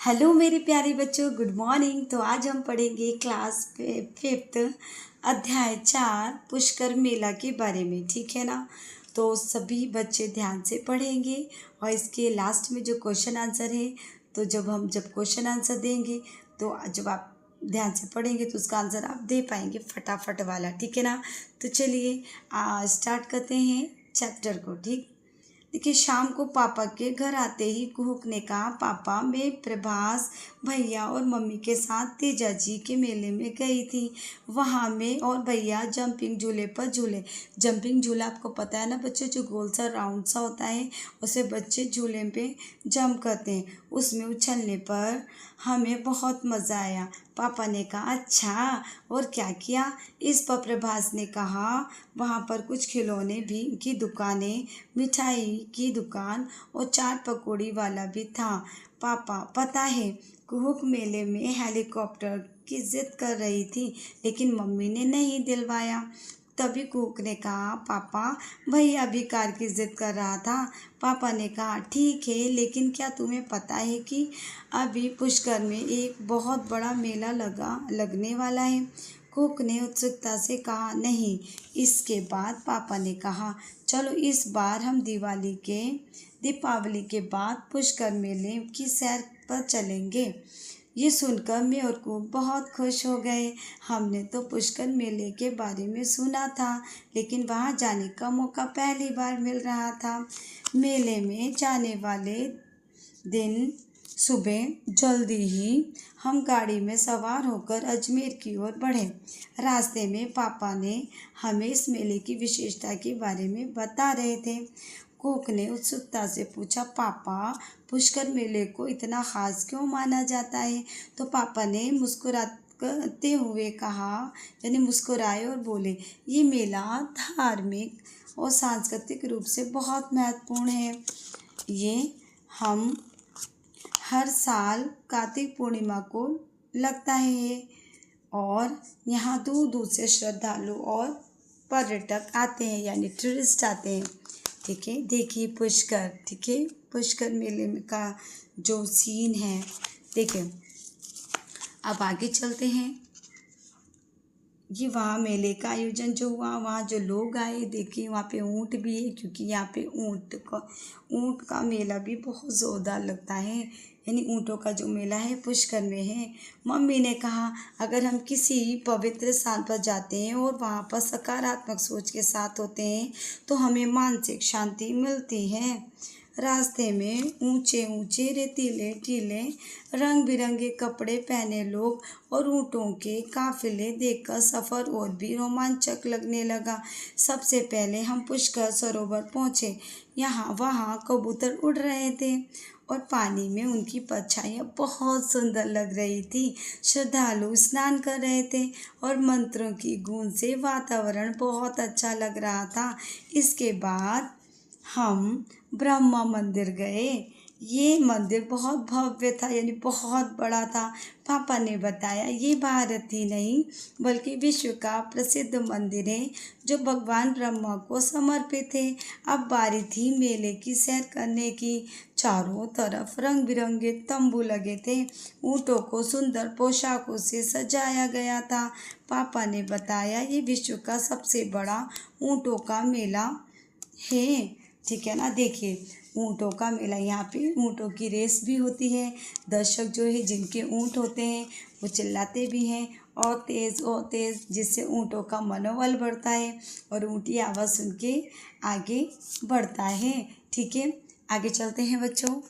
Hello मेरे प्यारे बच्चों, गुड मॉर्निंग। तो आज हम पढ़ेंगे क्लास फिफ्थ अध्याय 4 पुष्कर मेला के बारे में। ठीक है ना। तो सभी बच्चे ध्यान से पढ़ेंगे और इसके लास्ट में जो क्वेश्चन आंसर है, तो जब क्वेश्चन आंसर देंगे तो जब आप ध्यान से पढ़ेंगे तो उसका आंसर आप दे पाएंगे फटाफट वाला। ठीक है ना। तो चलिए स्टार्ट करते हैं चैप्टर को। ठीक। देखिए, शाम को पापा के घर आते ही कुहुक ने कहा, पापा मैं प्रभास भैया और मम्मी के साथ तेजा जी के मेले में गई थी। वहाँ मैं और भैया जंपिंग झूले पर झूले। जंपिंग झूला आपको पता है ना बच्चों, जो गोल सा राउंड सा होता है, उसे बच्चे झूले पे जंप करते हैं। उसमें उछलने पर हमें बहुत मज़ा आया। पापा ने कहा, अच्छा और क्या किया? इस पर प्रभास ने कहा, वहाँ पर कुछ खिलौने भी की दुकानें, मिठाई की दुकान और चाट पकौड़ी वाला भी था। पापा, पता है कुहुक मेले में हेलीकॉप्टर की जिद कर रही थी, लेकिन मम्मी ने नहीं दिलवाया। तभी कुहुक ने कहा, पापा भैया भी कार की जिद कर रहा था। पापा ने कहा, ठीक है, लेकिन क्या तुम्हें पता है कि अभी पुष्कर में एक बहुत बड़ा मेला लगने वाला है? कुक ने उत्सुकता से कहा, नहीं। इसके बाद पापा ने कहा, चलो इस बार हम दीपावली के बाद पुष्कर मेले की सैर पर चलेंगे। ये सुनकर मैं और कुक बहुत खुश हो गए। हमने तो पुष्कर मेले के बारे में सुना था, लेकिन वहाँ जाने का मौका पहली बार मिल रहा था। मेले में जाने वाले दिन सुबह जल्दी ही हम गाड़ी में सवार होकर अजमेर की ओर बढ़े। रास्ते में पापा ने हमें इस मेले की विशेषता के बारे में बता रहे थे। कुक ने उत्सुकता से पूछा, पापा पुष्कर मेले को इतना खास क्यों माना जाता है? तो पापा ने मुस्कुराते हुए कहा, यानी मुस्कुराए और बोले, ये मेला धार्मिक और सांस्कृतिक रूप से बहुत महत्वपूर्ण है। ये हम हर साल कार्तिक पूर्णिमा को लगता है और यहाँ दूर दूर से श्रद्धालु और पर्यटक आते हैं, यानी टूरिस्ट आते हैं। ठीक है, देखिए पुष्कर। ठीक है, पुष्कर मेले में का जो सीन है, देखिए अब आगे चलते हैं। ये वहाँ मेले का आयोजन जो हुआ, वहाँ जो लोग आए, देखिए वहाँ पे ऊँट भी है, क्योंकि यहाँ पे ऊँट का मेला भी बहुत ज़ोरदार लगता है। यानी ऊँटों का जो मेला है पुष्कर में है। मम्मी ने कहा, अगर हम किसी पवित्र स्थान पर जाते हैं और वहाँ पर सकारात्मक सोच के साथ होते हैं तो हमें मानसिक शांति मिलती है। रास्ते में ऊंचे ऊंचे रेतीले टीले, रंग बिरंगे कपड़े पहने लोग और ऊँटों के काफिले देखकर सफ़र और भी रोमांचक लगने लगा। सबसे पहले हम पुष्कर सरोवर पहुँचे। वहाँ कबूतर उड़ रहे थे और पानी में उनकी परछाइयाँ बहुत सुंदर लग रही थी। श्रद्धालु स्नान कर रहे थे और मंत्रों की गूंज से वातावरण बहुत अच्छा लग रहा था। इसके बाद हम ब्रह्मा मंदिर गए। ये मंदिर बहुत भव्य था, यानी बहुत बड़ा था। पापा ने बताया, ये भारत ही नहीं बल्कि विश्व का प्रसिद्ध मंदिर है जो भगवान ब्रह्मा को समर्पित है। अब बारी थी मेले की सैर करने की। चारों तरफ रंग बिरंगे तंबू लगे थे। ऊँटों को सुंदर पोशाकों से सजाया गया था। पापा ने बताया, ये विश्व का सबसे बड़ा ऊँटों का मेला है। ठीक है ना। देखिए ऊँटों का मेला, यहाँ पे ऊँटों की रेस भी होती है। दर्शक जो है, जिनके ऊँट होते हैं, वो चिल्लाते भी हैं और तेज़, जिससे ऊँटों का मनोबल बढ़ता है और ऊँटी आवाज़ सुन के आगे बढ़ता है। ठीक है, आगे चलते हैं बच्चों।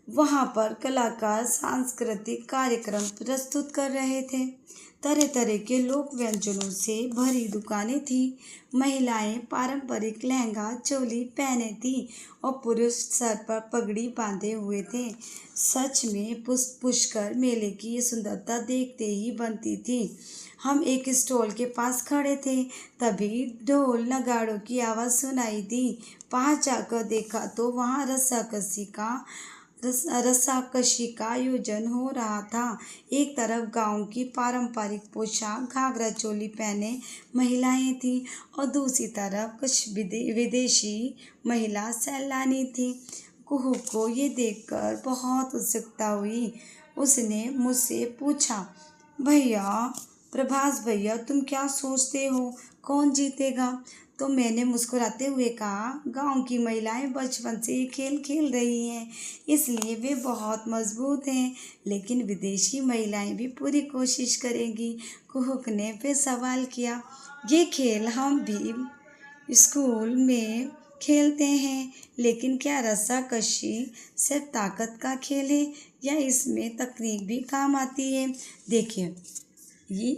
वहाँ पर कलाकार सांस्कृतिक कार्यक्रम प्रस्तुत कर रहे थे। तरह तरह के लोक व्यंजनों से भरी दुकानें थी। महिलाएं पारंपरिक लहंगा चोली पहने थी और पुरुष सर पर पगड़ी बांधे हुए थे। सच में पुष्कर मेले की ये सुंदरता देखते ही बनती थी। हम एक स्टॉल के पास खड़े थे, तभी ढोल नगाड़ों की आवाज़ सुनाई दी। पास जाकर देखा तो वहाँ रस्साकशी का आयोजन हो रहा था। एक तरफ गांव की पारंपरिक पोशाक घाघरा चोली पहने महिलाएं थीं और दूसरी तरफ कुछ विदेशी महिला सैलानी थी। कुहू को ये देखकर बहुत उत्सुकता हुई। उसने मुझसे पूछा, भैया, प्रभास भैया, तुम क्या सोचते हो, कौन जीतेगा? तो मैंने मुस्कुराते हुए कहा, गांव की महिलाएं बचपन से ये खेल खेल रही हैं, इसलिए वे बहुत मजबूत हैं, लेकिन विदेशी महिलाएं भी पूरी कोशिश करेंगी। कुहुक ने फिर सवाल किया, ये खेल हम भी स्कूल में खेलते हैं, लेकिन क्या रस्साकशी सिर्फ ताकत का खेल है या इसमें तकनीक भी काम आती है? देखिए, ये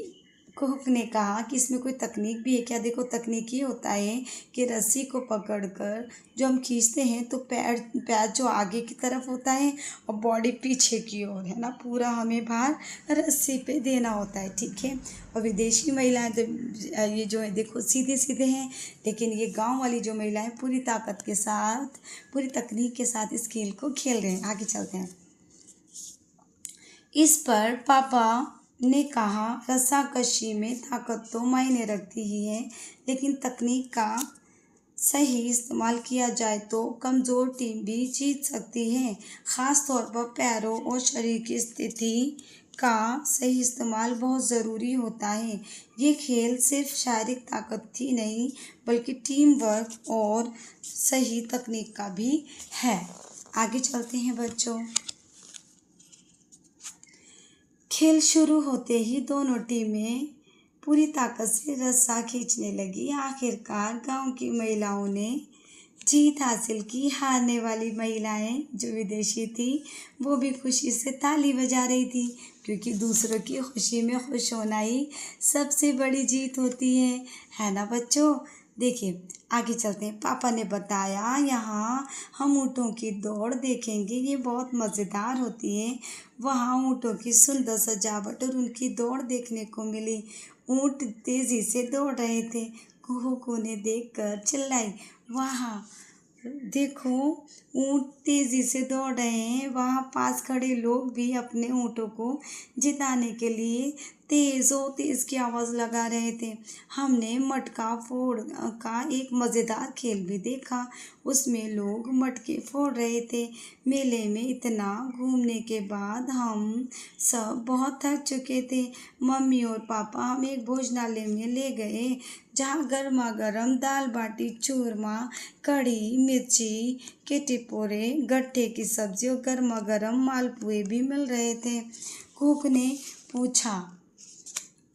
कुहुक ने कहा कि इसमें कोई तकनीक भी है क्या? देखो, तकनीक ये होता है कि रस्सी को पकड़कर जो हम खींचते हैं तो पैर पैर जो आगे की तरफ होता है और बॉडी पीछे की ओर है ना, पूरा हमें भार रस्सी पे देना होता है, ठीक है। और विदेशी महिलाएं तो ये जो है देखो सीधे सीधे हैं, लेकिन ये गांव वाली जो महिलाएं पूरी ताकत के साथ, पूरी तकनीक के साथ इस खेल को खेल रहे हैं। आगे चलते हैं। इस पर पापा ने कहा, रस्साकशी में ताकत तो मायने रखती ही है, लेकिन तकनीक का सही इस्तेमाल किया जाए तो कमज़ोर टीम भी जीत सकती है। ख़ास तौर पर पैरों और शरीर की स्थिति का सही इस्तेमाल बहुत ज़रूरी होता है। ये खेल सिर्फ शारीरिक ताकत ही नहीं, बल्कि टीम वर्क और सही तकनीक का भी है। आगे चलते हैं बच्चों। खेल शुरू होते ही दोनों टीमें पूरी ताकत से रस्सा खींचने लगी। आखिरकार गांव की महिलाओं ने जीत हासिल की। हारने वाली महिलाएं जो विदेशी थी वो भी खुशी से ताली बजा रही थी, क्योंकि दूसरों की खुशी में खुश होना ही सबसे बड़ी जीत होती है ना बच्चों। देखिए, आगे चलते हैं। पापा ने बताया, यहाँ हम ऊँटों की दौड़ देखेंगे, ये बहुत मज़ेदार होती है। वहाँ ऊँटों की सुंदर सजावट और उनकी दौड़ देखने को मिली। ऊँट तेज़ी से दौड़ रहे थे। कुहू ने देखकर चिल्लाई, वहाँ देखो, ऊँट तेज़ी से दौड़ रहे हैं। वहाँ पास खड़े लोग भी अपने ऊँटों को जिताने के लिए तेज़ की आवाज़ लगा रहे थे। हमने मटका फोड़ का एक मज़ेदार खेल भी देखा। उसमें लोग मटके फोड़ रहे थे। मेले में इतना घूमने के बाद हम सब बहुत थक चुके थे। मम्मी और पापा हमें एक भोजनालय में ले गए, जहाँ गर्मा गर्म दाल बाटी चूरमा, कढ़ी, मिर्ची के टिपोरे, गट्ठे की सब्जी और गर्मा गर्म मालपुए भी मिल रहे थे। कुक ने पूछा,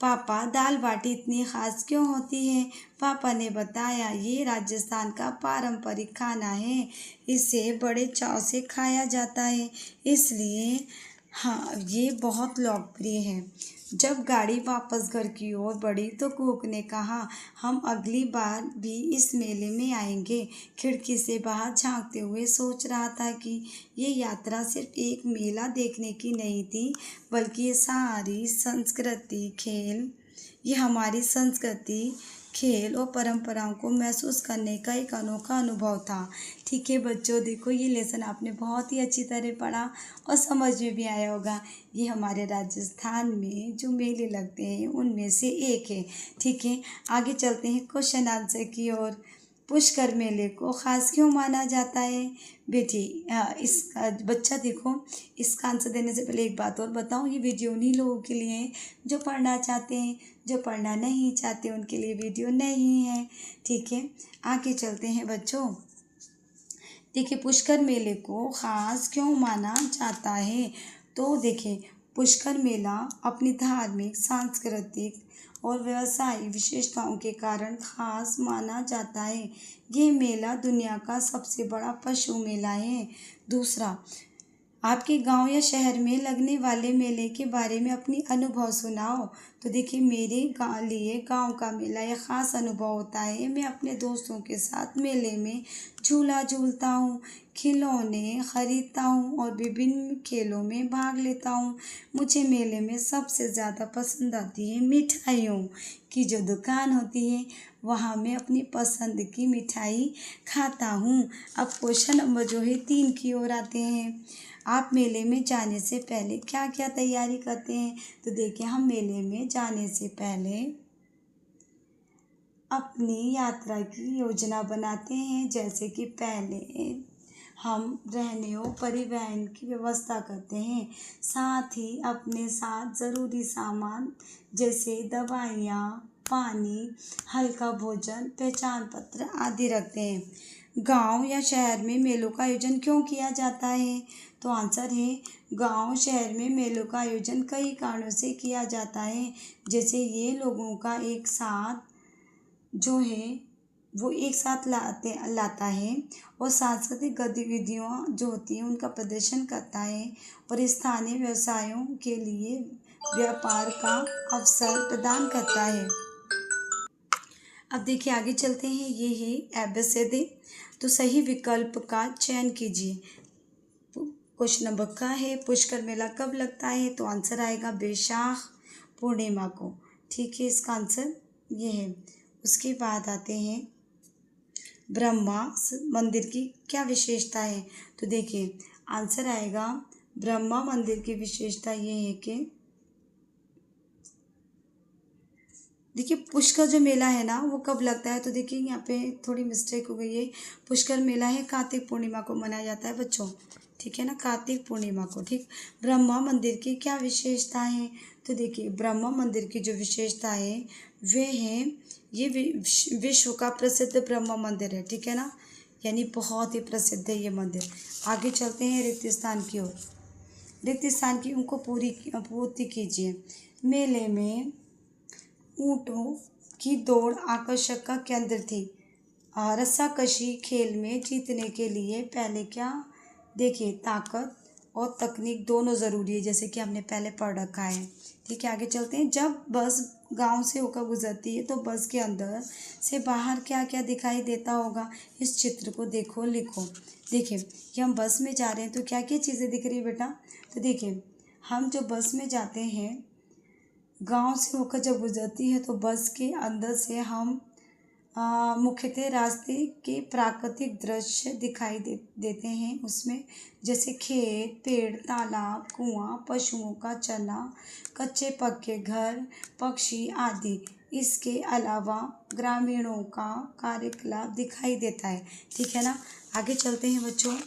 पापा, दाल बाटी इतनी ख़ास क्यों होती है? पापा ने बताया, ये राजस्थान का पारंपरिक खाना है। इसे बड़े चाव से खाया जाता है, इसलिए हाँ, ये बहुत लोकप्रिय है। जब गाड़ी वापस घर की ओर बढ़ी तो कुक ने कहा, हम अगली बार भी इस मेले में आएंगे। खिड़की से बाहर झांकते हुए सोच रहा था कि ये यात्रा सिर्फ एक मेला देखने की नहीं थी, बल्कि ये हमारी संस्कृति, खेल और परंपराओं को महसूस करने का एक अनोखा अनुभव था। ठीक है बच्चों, देखो ये लेसन आपने बहुत ही अच्छी तरह पढ़ा और समझ में भी आया होगा। ये हमारे राजस्थान में जो मेले लगते हैं उनमें से एक है। ठीक है, आगे चलते हैं क्वेश्चन आंसर की ओर। पुष्कर मेले को ख़ास क्यों माना जाता है? बेटी, इसका बच्चा देखो, इसका आंसर देने से पहले एक बात और बताऊँ, ये वीडियो उन्हीं लोगों के लिए है जो पढ़ना चाहते हैं। जो पढ़ना नहीं चाहते उनके लिए वीडियो नहीं है। ठीक है, आगे चलते हैं बच्चों। देखिए, पुष्कर मेले को ख़ास क्यों माना जाता है? तो देखिए, पुष्कर मेला अपनी धार्मिक, सांस्कृतिक और व्यवसायिक विशेषताओं के कारण खास माना जाता है। ये मेला दुनिया का सबसे बड़ा पशु मेला है। दूसरा, आपके गांव या शहर में लगने वाले मेले के बारे में अपनी अनुभव सुनाओ। तो देखिए, मेरे लिए गांव का मेला एक ख़ास अनुभव होता है। मैं अपने दोस्तों के साथ मेले में झूला झूलता हूँ, खिलौने खरीदता हूँ और विभिन्न खेलों में भाग लेता हूँ। मुझे मेले में सबसे ज़्यादा पसंद आती है मिठाइयों की जो दुकान होती है, वहाँ मैं अपनी पसंद की मिठाई खाता हूँ। अब क्वेश्चन नंबर जो है 3 की ओर आते हैं। आप मेले में जाने से पहले क्या क्या तैयारी करते हैं? तो देखिए, हम मेले में जाने से पहले अपनी यात्रा की योजना बनाते हैं। जैसे कि पहले हम रहने और परिवहन की व्यवस्था करते हैं। साथ ही अपने साथ ज़रूरी सामान जैसे दवाइयाँ, पानी, हल्का भोजन, पहचान पत्र आदि रखते हैं। गांव या शहर में मेलों का आयोजन क्यों किया जाता है? तो आंसर है, गांव शहर में मेलों का आयोजन कई कारणों से किया जाता है। जैसे ये लोगों का एक साथ जो है वो एक साथ लाता है और सांस्कृतिक गतिविधियाँ जो होती हैं उनका प्रदर्शन करता है और स्थानीय व्यवसायों के लिए व्यापार का अवसर प्रदान करता है। अब देखिए आगे चलते हैं, ये है एबीसीडी। तो सही विकल्प का चयन कीजिए। क्वेश्चन नंबर का है, पुष्कर मेला कब लगता है? तो आंसर आएगा बैसाख पूर्णिमा को। ठीक है, इसका आंसर ये है। उसके बाद आते हैं, ब्रह्मा मंदिर की क्या विशेषता है? तो देखिए आंसर आएगा, ब्रह्मा मंदिर की विशेषता ये है कि देखिए पुष्कर जो मेला है ना वो कब लगता है? तो देखिए यहाँ पे थोड़ी मिस्टेक हो गई है। पुष्कर मेला है कार्तिक पूर्णिमा को मनाया जाता है बच्चों, ठीक है ना, कार्तिक पूर्णिमा को। ठीक, ब्रह्मा मंदिर की क्या विशेषता है? तो देखिए ब्रह्मा मंदिर की जो विशेषता है वे है, ये विश्व का प्रसिद्ध ब्रह्मा मंदिर है, ठीक है ना, यानी बहुत ही प्रसिद्ध है ये मंदिर। आगे चलते हैं रिक्त स्थान की ओर। रिक्त स्थान की उनको पूर्ति कीजिए। मेले में ऊँटों की दौड़ आकर्षक का केंद्र थी। रस्साकशी खेल में जीतने के लिए पहले क्या? देखिए ताकत और तकनीक दोनों ज़रूरी है, जैसे कि हमने पहले पढ़ रखा है। ठीक है, आगे चलते हैं। जब बस गांव से होकर गुजरती है तो बस के अंदर से बाहर क्या क्या दिखाई देता होगा? इस चित्र को देखो, लिखो। देखिए कि हम बस में जा रहे हैं तो क्या क्या चीज़ें दिख रही है बेटा? तो देखिए हम जो बस में जाते हैं, गांव से होकर जब गुजरती है तो बस के अंदर से हम मुख्यतः रास्ते के प्राकृतिक दृश्य दिखाई देते हैं उसमें, जैसे खेत, पेड़, तालाब, कुआं, पशुओं का चना, कच्चे पक्के घर, पक्षी आदि। इसके अलावा ग्रामीणों का कार्यकलाप दिखाई देता है, ठीक है ना। आगे चलते हैं बच्चों।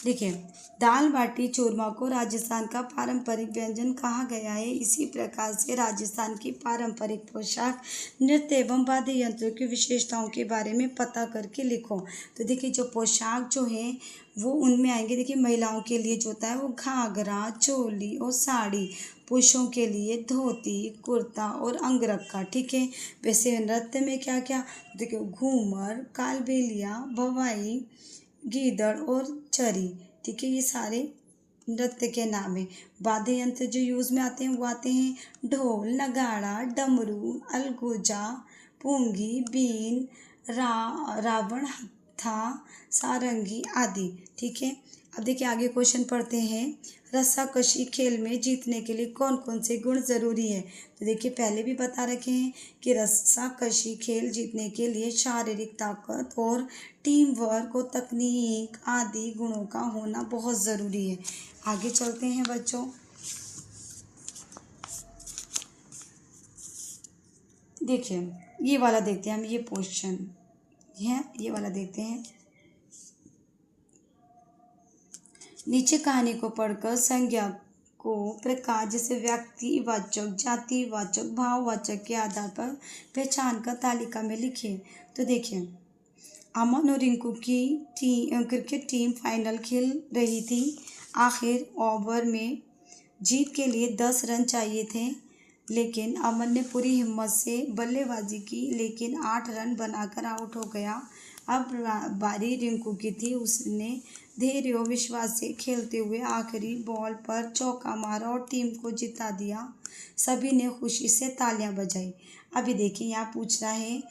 देखिए दाल बाटी चूरमा को राजस्थान का पारंपरिक व्यंजन कहा गया है। इसी प्रकार से राजस्थान की पारंपरिक पोशाक, नृत्य एवं वाद्य यंत्रों की विशेषताओं के बारे में पता करके लिखो। तो देखिए जो पोशाक जो है वो उनमें आएंगे। देखिए महिलाओं के लिए जो होता है वो घाघरा, चोली और साड़ी, पुरुषों के लिए धोती, कुर्ता और अंगरखा, ठीक है। वैसे नृत्य में क्या क्या? देखिए घूमर, कालबेलिया, भवाई, गीदड़ और चरी, ठीक है, ये सारे नृत्य के नाम है। वाद्य यंत्र जो यूज़ में आते हैं वो आते हैं ढोल, नगाड़ा, डमरू, अलगुजा, पूंगी, बीन, रावण हत्था, सारंगी आदि, ठीक है। अब देखिए आगे क्वेश्चन पढ़ते हैं। रस्साकशी खेल में जीतने के लिए कौन कौन से गुण ज़रूरी है? तो देखिए पहले भी बता रखे हैं कि रस्साकशी खेल जीतने के लिए शारीरिक ताकत और टीम वर्क और तकनीक आदि गुणों का होना बहुत ज़रूरी है। आगे चलते हैं बच्चों। देखिए ये वाला देखते हैं हम, ये क्वेश्चन है, ये वाला देखते हैं। नीचे कहानी को पढ़कर संज्ञा को प्रकार जैसे व्यक्तिवाचक, जातिवाचक, भाववाचक के आधार पर पहचान कर तालिका में लिखिए। तो देखिए अमन और रिंकू की क्रिकेट टीम फाइनल खेल रही थी। आखिर ओवर में जीत के लिए 10 रन चाहिए थे, लेकिन अमन ने पूरी हिम्मत से बल्लेबाजी की लेकिन 8 रन बनाकर आउट हो गया। अब बारी रिंकू की थी। उसने धैर्य और विश्वास से खेलते हुए आखिरी बॉल पर चौका मारा और टीम को जिता दिया। सभी ने खुशी से तालियां बजाई। अभी देखिए यहाँ पूछ रहा है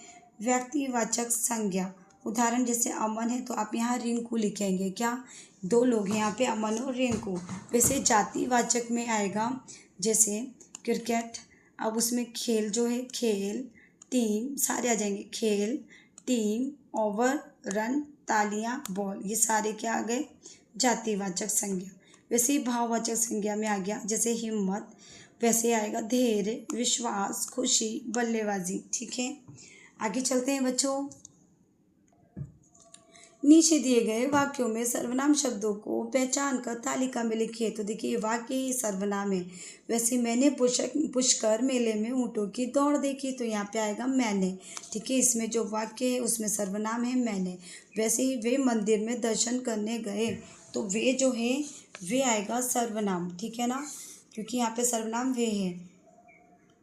व्यक्तिवाचक संज्ञा। उदाहरण जैसे अमन है तो आप यहाँ रिंकू लिखेंगे। क्या? 2 लोग हैं यहाँ पे, अमन और रिंकू। वैसे जातिवाचक में आएगा जैसे क्रिकेट, अब उसमें खेल जो है, खेल, टीम, सारे आ जाएंगे। खेल, टीम, ओवर, रन, तालियां, बॉल, ये सारे क्या आ गए? जातिवाचक संज्ञा। वैसे ही भाववाचक संज्ञा में आ गया जैसे हिम्मत, वैसे आएगा धैर्य, विश्वास, खुशी, बल्लेबाजी, ठीक है। आगे चलते हैं बच्चों। नीचे दिए गए वाक्यों में सर्वनाम शब्दों को पहचान कर तालिका में लिखिए। तो देखिए वाक्य ही सर्वनाम है। वैसे मैंने पुष्कर मेले में ऊँटों की दौड़ देखी, तो यहाँ पे आएगा मैंने। ठीक है, इसमें जो वाक्य है उसमें सर्वनाम है मैंने। वैसे ही वे मंदिर में दर्शन करने गए, तो वे जो है वे आएगा सर्वनाम। ठीक है ना, क्योंकि यहाँ पे सर्वनाम वे है।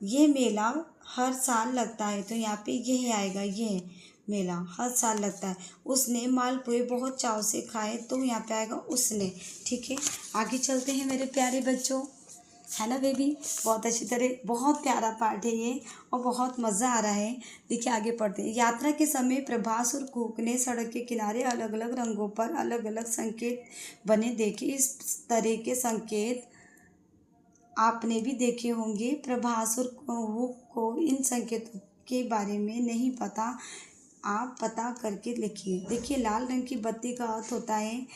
ये मेला हर साल लगता है, तो यहाँ पे ये आएगा, ये मेला हर साल लगता है। उसने मालपुए बहुत चाव से खाए, तो यहाँ पे आएगा उसने। ठीक है, आगे चलते हैं मेरे प्यारे बच्चों, है ना बेबी। बहुत अच्छी तरह, बहुत प्यारा पाठ है ये और बहुत मज़ा आ रहा है। देखिए आगे पढ़ते हैं। यात्रा के समय प्रभास और कूक ने सड़क के किनारे अलग अलग रंगों पर अलग अलग संकेत बने देखे। इस तरह के संकेत आपने भी देखे होंगे। प्रभास और कूक को इन संकेतों के बारे में नहीं पता, आप पता करके लिखिए। देखिए लाल रंग की बत्ती का अर्थ होता है,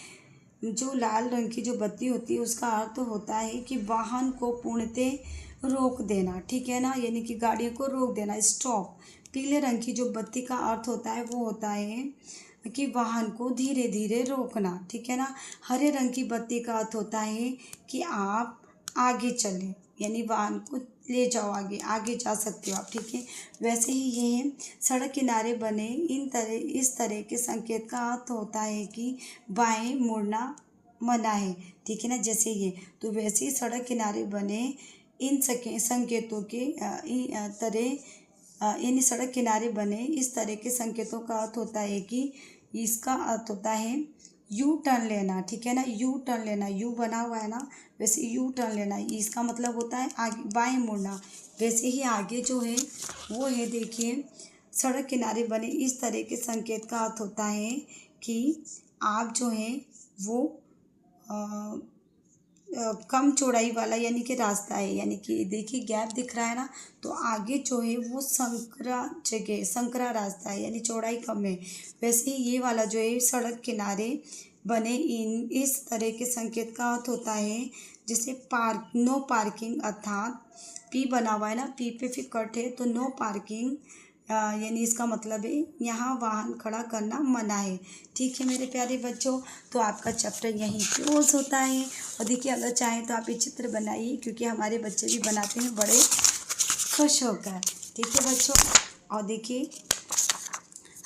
जो लाल रंग की जो बत्ती होती है उसका अर्थ होता है कि वाहन को पूर्णतः रोक देना। ठीक है ना, यानी कि गाड़ियों को रोक देना, स्टॉप। पीले रंग की जो बत्ती का अर्थ होता है वो होता है कि वाहन को धीरे धीरे रोकना। ठीक है ना। हरे रंग की बत्ती का अर्थ होता है कि आप आगे चलें, यानी वाहन को ले जाओ, आगे आगे जा सकते हो आप। ठीक है, वैसे ही ये सड़क किनारे बने इस तरह के संकेत का अर्थ होता है कि बाएं मुड़ना मना है। ठीक है ना, जैसे ये, तो वैसे ही सड़क किनारे बने इन संकेतों के इन सड़क किनारे बने इस तरह के संकेतों का अर्थ होता है कि इसका अर्थ होता है यू टर्न लेना। ठीक है ना, यू टर्न लेना, यू बना हुआ है ना, वैसे यू टर्न लेना, इसका मतलब होता है आगे बाएं मुड़ना। वैसे ही आगे जो है वो है, देखिए सड़क किनारे बने इस तरह के संकेत का अर्थ होता है कि आप जो है वो कम चौड़ाई वाला यानी कि रास्ता है, यानी कि देखिए गैप दिख रहा है ना, तो आगे जो है वो संकरा रास्ता है, यानी चौड़ाई कम है। वैसे ही ये वाला जो है सड़क किनारे बने इस तरह के संकेत का अर्थ होता है जैसे नो पार्किंग, अर्थात पी बना हुआ है ना, पी पे फिर कट है, तो नो पार्किंग यानी इसका मतलब है यहाँ वाहन खड़ा करना मना है। ठीक है मेरे प्यारे बच्चों, तो आपका चैप्टर यहीं क्लोज होता है। और देखिए अगर चाहें तो आप ये चित्र बनाइए, क्योंकि हमारे बच्चे भी बनाते हैं बड़े खुश होकर। ठीक है बच्चों, और देखिए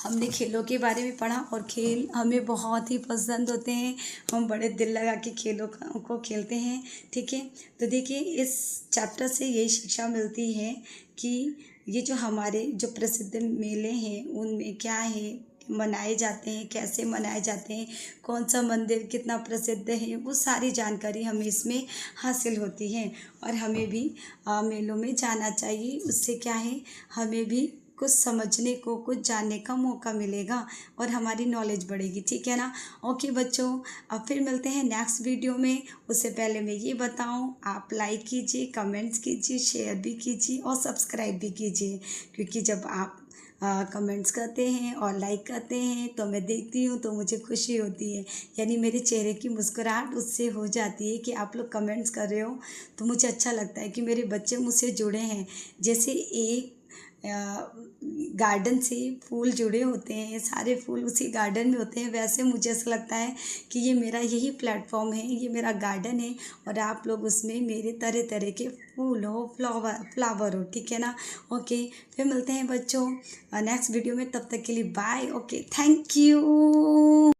हमने खेलों के बारे में पढ़ा, और खेल हमें बहुत ही पसंद होते हैं, हम बड़े दिल लगा के खेलों को खेलते हैं। ठीक है, तो देखिए इस चैप्टर से यही शिक्षा मिलती है कि ये जो हमारे जो प्रसिद्ध मेले हैं उनमें क्या है, मनाए जाते हैं, कैसे मनाए जाते हैं, कौन सा मंदिर कितना प्रसिद्ध है, वो सारी जानकारी हमें इसमें हासिल होती है। और हमें भी मेलों में जाना चाहिए, उससे क्या है हमें भी कुछ समझने को, कुछ जानने का मौका मिलेगा और हमारी नॉलेज बढ़ेगी। ठीक है ना। ओके बच्चों, अब फिर मिलते हैं नेक्स्ट वीडियो में। उससे पहले मैं ये बताऊं, आप लाइक कीजिए, कमेंट्स कीजिए, शेयर भी कीजिए और सब्सक्राइब भी कीजिए, क्योंकि जब आप कमेंट्स करते हैं और लाइक करते हैं तो मैं देखती हूँ तो मुझे खुशी होती है, यानी मेरे चेहरे की मुस्कुराहट उससे हो जाती है कि आप लोग कमेंट्स कर रहे हो, तो मुझे अच्छा लगता है कि मेरे बच्चे मुझसे जुड़े हैं। जैसे एक गार्डन से फूल जुड़े होते हैं, सारे फूल उसी गार्डन में होते हैं, वैसे मुझे ऐसा लगता है कि ये मेरा यही प्लेटफॉर्म है, ये मेरा गार्डन है और आप लोग उसमें मेरे तरह तरह के फूल हो, फ्लावर हो। ठीक है ना। ओके, फिर मिलते हैं बच्चों नेक्स्ट वीडियो में, तब तक के लिए बाय। Okay, thank you.